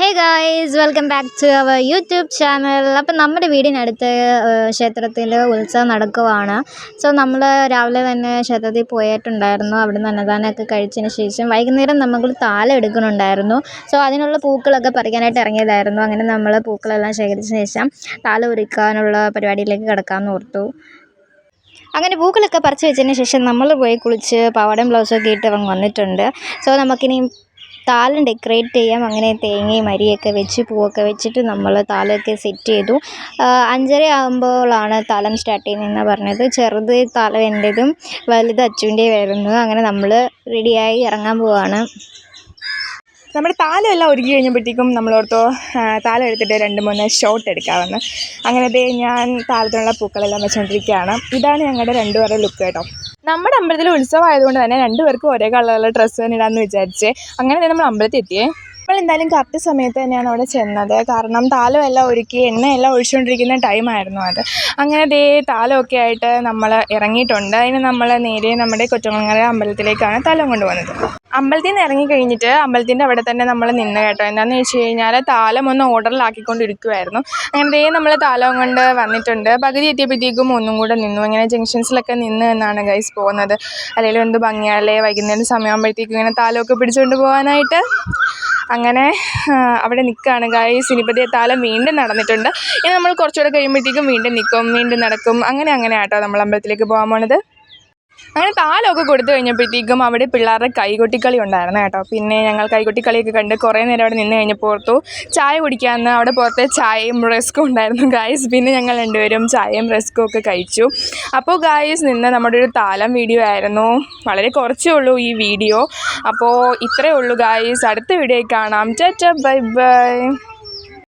Hey guys, welcome back to our YouTube channel. അപ്പം നമ്മുടെ വീടിനടുത്ത് ക്ഷേത്രത്തിൽ ഉത്സവം നടക്കുവാണ്. സോ നമ്മൾ രാവിലെ തന്നെ ക്ഷേത്രത്തിൽ പോയിട്ടുണ്ടായിരുന്നു. അവിടെ നിന്ന് അന്നദാനമൊക്കെ കഴിച്ചതിന് ശേഷം വൈകുന്നേരം നമ്മൾ താലം എടുക്കുന്നുണ്ടായിരുന്നു. സോ അതിനുള്ള പൂക്കളൊക്കെ പറിക്കാനായിട്ട് ഇറങ്ങിയതായിരുന്നു. അങ്ങനെ നമ്മൾ പൂക്കളെല്ലാം ശേഖരിച്ച ശേഷം താലം ഒരുക്കാനുള്ള പരിപാടിയിലേക്ക് കിടക്കാമെന്ന് ഓർത്തു. അങ്ങനെ പൂക്കളൊക്കെ പറിച്ച് വെച്ചതിന് ശേഷം നമ്മൾ പോയി കുളിച്ച് പാവാടയും ബ്ലൗസൊക്കെ ഇട്ട് വന്നിട്ടുണ്ട്. സോ നമുക്കിനി താലം ഡെക്കറേറ്റ് ചെയ്യാം. അങ്ങനെ തേങ്ങയും അരിയൊക്കെ വെച്ച് പൂവൊക്കെ വെച്ചിട്ട് നമ്മൾ താലമൊക്കെ സെറ്റ് ചെയ്തു. 5:30 ആകുമ്പോഴാണ് താലം സ്റ്റാർട്ട് ചെയ്യുന്നതെന്നാണ് പറഞ്ഞത്. ചെറുത് താലം എൻ്റെതും വലുത് അച്ചുവിൻ്റെയും വരുന്നു. അങ്ങനെ നമ്മൾ റെഡിയായി ഇറങ്ങാൻ പോവുകയാണ്. നമ്മുടെ താലമെല്ലാം ഒരുക്കി കഴിഞ്ഞപ്പോഴത്തേക്കും നമ്മളോർത്തോ താലം എടുത്തിട്ട് 2-3 ഷോട്ട് എടുക്കാമെന്ന്. അങ്ങനെ ഞാൻ താലത്തിനുള്ള പൂക്കളെല്ലാം വെച്ചുകൊണ്ടിരിക്കുകയാണ്. ഇതാണ് ഞങ്ങളുടെ 2 പേരുടെ ലുക്ക് കേട്ടോ. നമ്മുടെ അമ്പലത്തിൽ ഉത്സവം ആയതുകൊണ്ട് തന്നെ 2 പേർക്കും ഒരേ കളറുള്ള ഡ്രസ്സ് തന്നെ ഇടാമെന്ന് വിചാരിച്ചേ. അങ്ങനെ തന്നെ നമ്മൾ അമ്പലത്തിൽ എത്തിയേ. നമ്മൾ എന്തായാലും കറക്റ്റ് സമയത്ത് തന്നെയാണ് അവിടെ ചെന്നത്. കാരണം താലമെല്ലാം ഒരുക്കി എണ്ണയെല്ലാം ഒഴിച്ചുകൊണ്ടിരിക്കുന്ന ടൈമായിരുന്നു അത്. അങ്ങനെ താലമൊക്കെ ആയിട്ട് നമ്മൾ ഇറങ്ങിയിട്ടുണ്ട്. അതിന് നമ്മൾ നേരെ നമ്മുടെ കൊച്ചമംഗല അമ്പലത്തിലേക്കാണ് താലം കൊണ്ടുപോകുന്നത്. അമ്പലത്തിൽ നിന്ന് ഇറങ്ങിക്കഴിഞ്ഞിട്ട് അമ്പലത്തിൻ്റെ അവിടെ തന്നെ നമ്മൾ നിന്ന് കേട്ടോ. എന്താണെന്ന് വെച്ച് കഴിഞ്ഞാൽ താലം ഒന്ന് ഓർഡറിലാക്കിക്കൊണ്ടിരിക്കുമായിരുന്നു. അങ്ങനെ നമ്മൾ താലം കൊണ്ട് വന്നിട്ടുണ്ട്. പകുതി എത്തിയപ്പോഴത്തേക്കും ഒന്നും കൂടെ നിന്നു. ഇങ്ങനെ ജംഗ്ഷൻസിലൊക്കെ നിന്ന് എന്നാണ് ഗൈസ് പോകുന്നത്. അല്ലെങ്കിൽ എന്ത് ഭംഗിയാലേ വൈകുന്നേരം സമയമാകുമ്പോഴത്തേക്കും ഇങ്ങനെ താലമൊക്കെ പിടിച്ചുകൊണ്ട് പോകാനായിട്ട്. അങ്ങനെ അവിടെ നിൽക്കുകയാണ് ഗൈസ്. ഇനിയിപ്പോൾ താലം വീണ്ടും നടന്നിട്ടുണ്ട്. ഇനി നമ്മൾ കുറച്ചുകൂടെ കഴിയുമ്പോഴത്തേക്കും വീണ്ടും നിൽക്കും, വീണ്ടും നടക്കും. അങ്ങനെ ആട്ടോ നമ്മൾ അമ്പലത്തിലേക്ക് പോകാൻ പോണത്. അങ്ങനെ താലമൊക്കെ കൊടുത്തു കഴിഞ്ഞപ്പോഴത്തേക്കും അവിടെ പിള്ളേരുടെ കൈകൊട്ടിക്കളി ഉണ്ടായിരുന്നു കേട്ടോ. പിന്നെ ഞങ്ങൾ കൈകൊട്ടിക്കളിയൊക്കെ കണ്ട് കുറേ നേരം അവിടെ നിന്ന് കഴിഞ്ഞപ്പോൾ ഓർത്തു ചായ കുടിക്കാമെന്ന്. അവിടെ പുറത്തെ ചായയും റസ്ക്കും ഉണ്ടായിരുന്നു ഗായ്സ്. പിന്നെ ഞങ്ങൾ 2 പേരും ചായയും റസ്ക്കും ഒക്കെ കഴിച്ചു. അപ്പോൾ ഗായ്സ് നമ്മുടെ ഒരു താലം വീഡിയോ ആയിരുന്നു. വളരെ കുറച്ചേ ഉള്ളൂ ഈ വീഡിയോ. അപ്പോൾ ഇത്രയേ ഉള്ളൂ ഗായ്സ്. അടുത്ത വീഡിയോയിൽ കാണാം. Tata, bye bye.